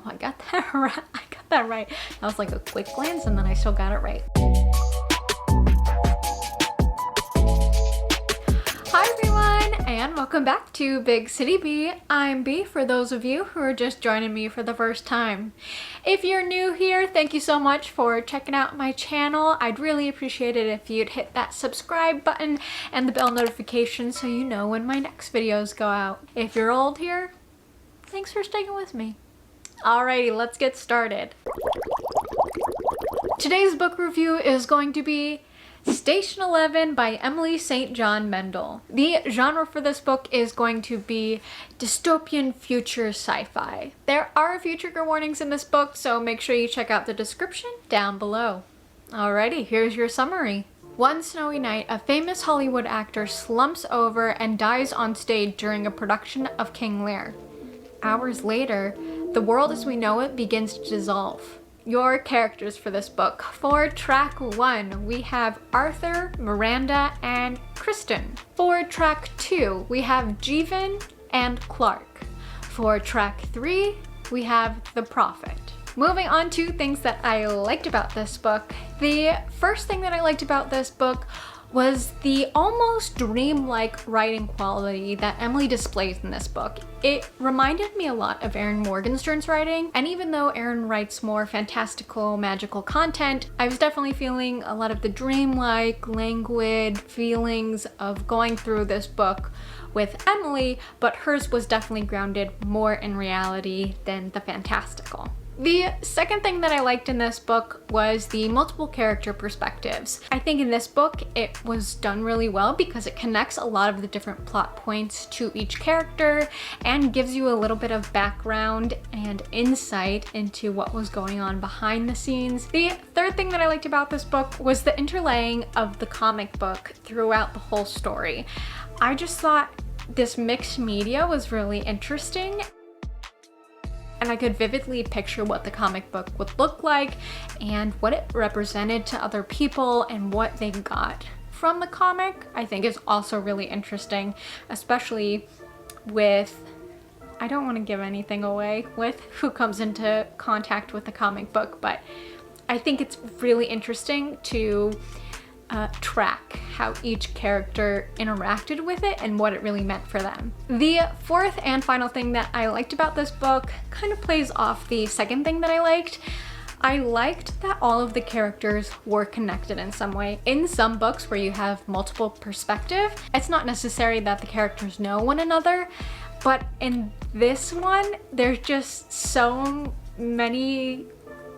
Oh, I got that right. I got that right. That was like a quick glance and then I still got it right. Hi everyone, and welcome back to Big City B. I'm B for those of you who are just joining me for the first time. If you're new here, thank you so much for checking out my channel. I'd really appreciate it if you'd hit that subscribe button and the bell notification so you know when my next videos go out. If you're old here, thanks for sticking with me. Alrighty, let's get started. Today's book review is going to be Station 11 by Emily St John Mandel. The genre for this book is going to be dystopian future sci-fi. There are a few trigger warnings in this book, so make sure you check out the description down below. Alrighty, here's your summary. One snowy night, a famous Hollywood actor slumps over and dies on stage during a production of King Lear. Hours later, the world as we know it begins to dissolve. Your characters for this book. For track 1, we have Arthur, Miranda, and Kristen. For track 2, we have Jeevan and Clark. For track 3, we have The Prophet. Moving on to things that I liked about this book. The first thing that I liked about this book was the almost dreamlike writing quality that Emily displays in this book. It reminded me a lot of Erin Morgenstern's writing, and even though Erin writes more fantastical, magical content, I was definitely feeling a lot of the dreamlike, languid feelings of going through this book with Emily, but hers was definitely grounded more in reality than the fantastical. The second thing that I liked in this book was the multiple character perspectives. I think in this book it was done really well because it connects a lot of the different plot points to each character and gives you a little bit of background and insight into what was going on behind the scenes. The third thing that I liked about this book was the interlaying of the comic book throughout the whole story. I just thought this mixed media was really interesting, and I could vividly picture what the comic book would look like and what it represented to other people and what they got from the comic. I think is also really interesting, especially with, I don't want to give anything away with who comes into contact with the comic book, but I think it's really interesting to track how each character interacted with it and what it really meant for them. The fourth and final thing that I liked about this book kind of plays off the second thing that I liked. I liked that all of the characters were connected in some way. In some books where you have multiple perspective, it's not necessary that the characters know one another, but in this one, there's just so many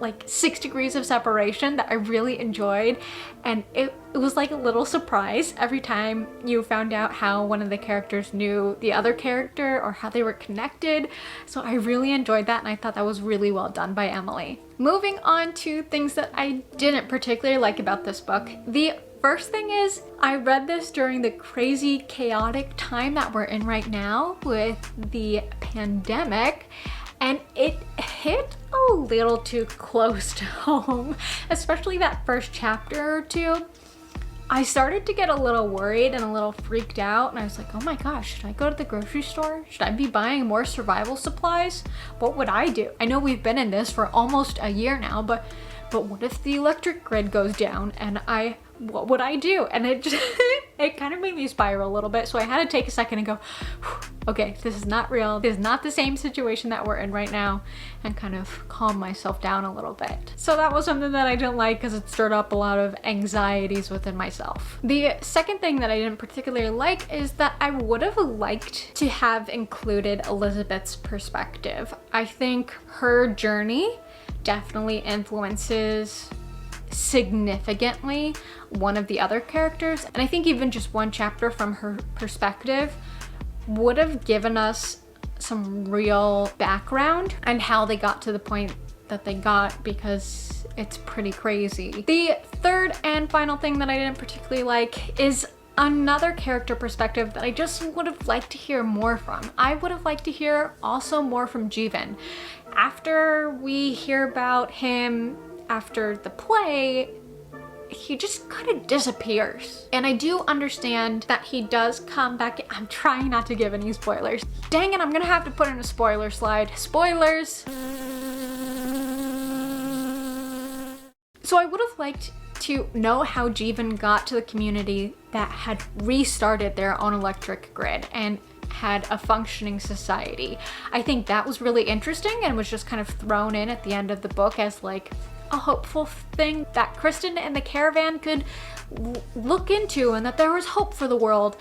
like 6 degrees of separation that I really enjoyed, and it was like a little surprise every time you found out how one of the characters knew the other character or how they were connected. So I really enjoyed that, and I thought that was really well done by Emily. Moving on to things that I didn't particularly like about this book. The first thing is, I read this during the crazy chaotic time that we're in right now with the pandemic, and it hit a little too close to home, especially that first chapter or two. I started to get a little worried and a little freaked out, and I was like, oh my gosh, should I go to the grocery store? Should I be buying more survival supplies? What would I do? I know we've been in this for almost a year now, but what if the electric grid goes down and what would I do? And it just, it kind of made me spiral a little bit. So I had to take a second and go, okay, this is not real. This is not the same situation that we're in right now, and kind of calm myself down a little bit. So that was something that I didn't like because it stirred up a lot of anxieties within myself. The second thing that I didn't particularly like is that I would have liked to have included Elizabeth's perspective. I think her journey definitely influences significantly one of the other characters, and I think even just one chapter from her perspective would have given us some real background and how they got to the point that they got, because it's pretty crazy. The third and final thing that I didn't particularly like is another character perspective that I just would have liked to hear more from. I would have liked to hear also more from Jeevan. After we hear about him after the play, he just kind of disappears. And I do understand that he does come back. I'm trying not to give any spoilers. Dang it, I'm gonna have to put in a spoiler slide. Spoilers! So I would have liked to know how Jeevan got to the community that had restarted their own electric grid and had a functioning society. I think that was really interesting and was just kind of thrown in at the end of the book as like a hopeful thing that Kristen and the caravan could look into, and that there was hope for the world.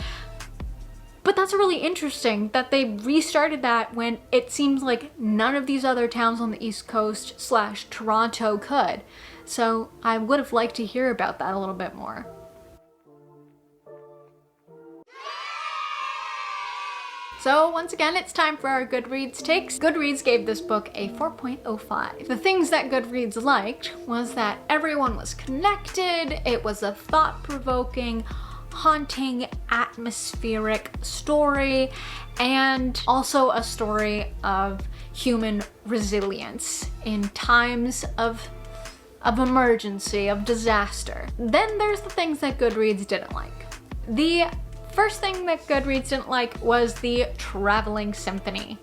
But that's really interesting that they restarted that when it seems like none of these other towns on the East Coast / Toronto could. So I would have liked to hear about that a little bit more. So once again, it's time for our Goodreads takes. Goodreads gave this book a 4.05. The things that Goodreads liked was that everyone was connected, it was a thought-provoking, haunting, atmospheric story, and also a story of human resilience in times of emergency, of disaster. Then there's the things that Goodreads didn't like. The first thing that Goodreads didn't like was the traveling symphony.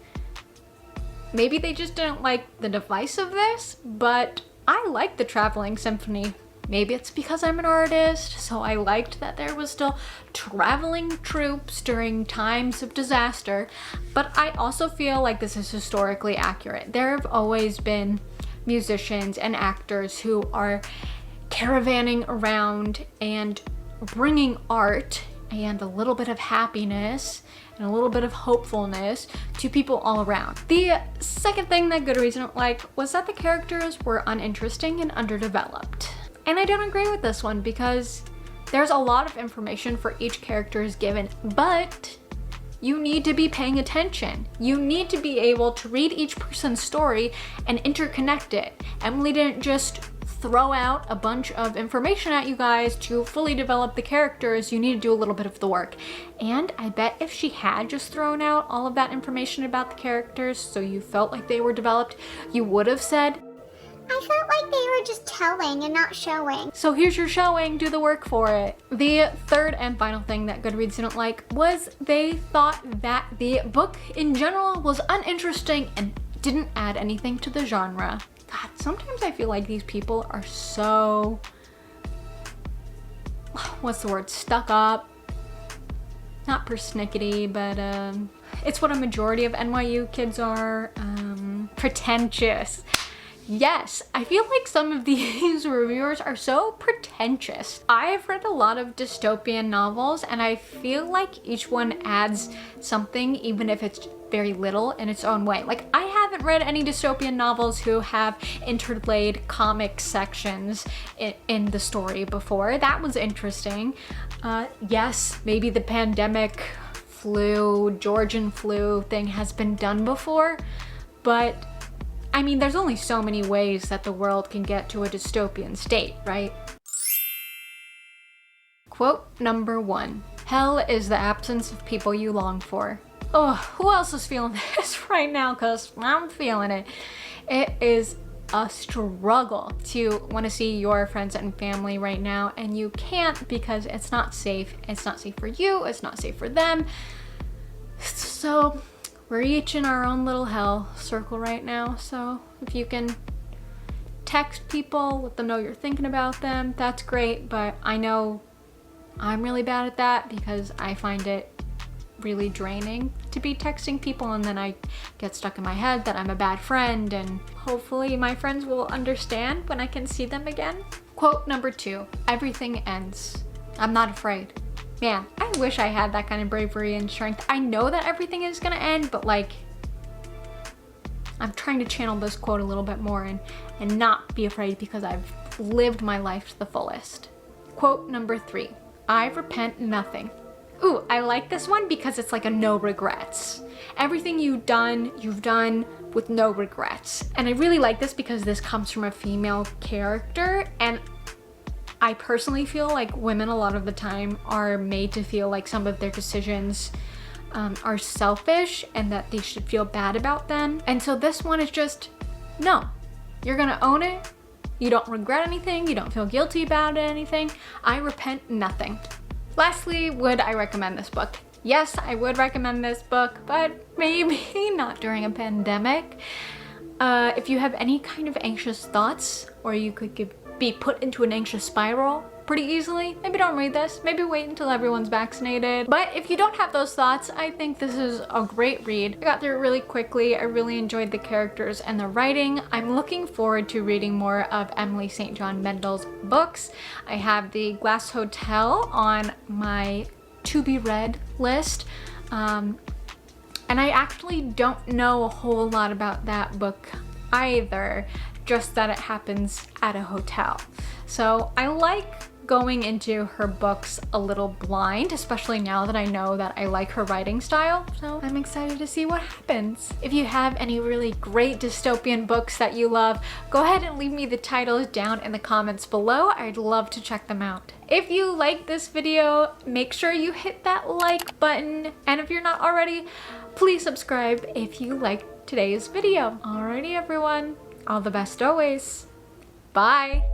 Maybe they just didn't like the device of this, but I like the traveling symphony. Maybe it's because I'm an artist, so I liked that there was still traveling troops during times of disaster, but I also feel like this is historically accurate. There have always been musicians and actors who are caravanning around and bringing art and a little bit of happiness and a little bit of hopefulness to people all around. The second thing that Goodreads didn't like was that the characters were uninteresting and underdeveloped. And I don't agree with this one because there's a lot of information for each character is given, but you need to be paying attention. You need to be able to read each person's story and interconnect it. Emily didn't just throw out a bunch of information at you guys to fully develop the characters. You need to do a little bit of the work. And I bet if she had just thrown out all of that information about the characters so you felt like they were developed, you would have said, I felt like they were just telling and not showing. So here's your showing, do the work for it. The third and final thing that Goodreads didn't like was they thought that the book in general was uninteresting and didn't add anything to the genre. God, sometimes I feel like these people are so, what's the word, stuck up. Not persnickety, but it's what a majority of NYU kids are, pretentious. Yes, I feel like some of these reviewers are so pretentious. I've read a lot of dystopian novels and I feel like each one adds something, even if it's very little in its own way. Like, I haven't read any dystopian novels who have interlaid comic sections in the story before. That was interesting. Yes, maybe the pandemic Georgian flu thing has been done before, but I mean, there's only so many ways that the world can get to a dystopian state, right? Quote number 1. Hell is the absence of people you long for. Oh, who else is feeling this right now? Cause I'm feeling it. It is a struggle to want to see your friends and family right now, and you can't because it's not safe. It's not safe for you, it's not safe for them. So we're each in our own little hell circle right now, so if you can text people, let them know you're thinking about them, that's great, but I know I'm really bad at that because I find it really draining to be texting people, and then I get stuck in my head that I'm a bad friend, and hopefully my friends will understand when I can see them again. Quote number 2, everything ends. I'm not afraid. Man, I wish I had that kind of bravery and strength. I know that everything is gonna end, but like, I'm trying to channel this quote a little bit more and not be afraid because I've lived my life to the fullest. Quote number 3, I repent nothing. Ooh, I like this one because it's like a no regrets. Everything you've done with no regrets. And I really like this because this comes from a female character, and I personally feel like women a lot of the time are made to feel like some of their decisions are selfish and that they should feel bad about them. And so this one is just, no, you're gonna own it. You don't regret anything. You don't feel guilty about anything. I repent nothing. Lastly, would I recommend this book? Yes, I would recommend this book, but maybe not during a pandemic. If you have any kind of anxious thoughts, or you could give be put into an anxious spiral pretty easily. Maybe don't read this. Maybe wait until everyone's vaccinated. But if you don't have those thoughts, I think this is a great read. I got through it really quickly. I really enjoyed the characters and the writing. I'm looking forward to reading more of Emily St. John Mandel's books. I have The Glass Hotel on my to-be-read list. And I actually don't know a whole lot about that book either, just that it happens at a hotel. So I like going into her books a little blind, especially now that I know that I like her writing style. So I'm excited to see what happens. If you have any really great dystopian books that you love, go ahead and leave me the titles down in the comments below. I'd love to check them out. If you like this video, make sure you hit that like button. And if you're not already, please subscribe if you liked today's video. Alrighty everyone, all the best always. Bye.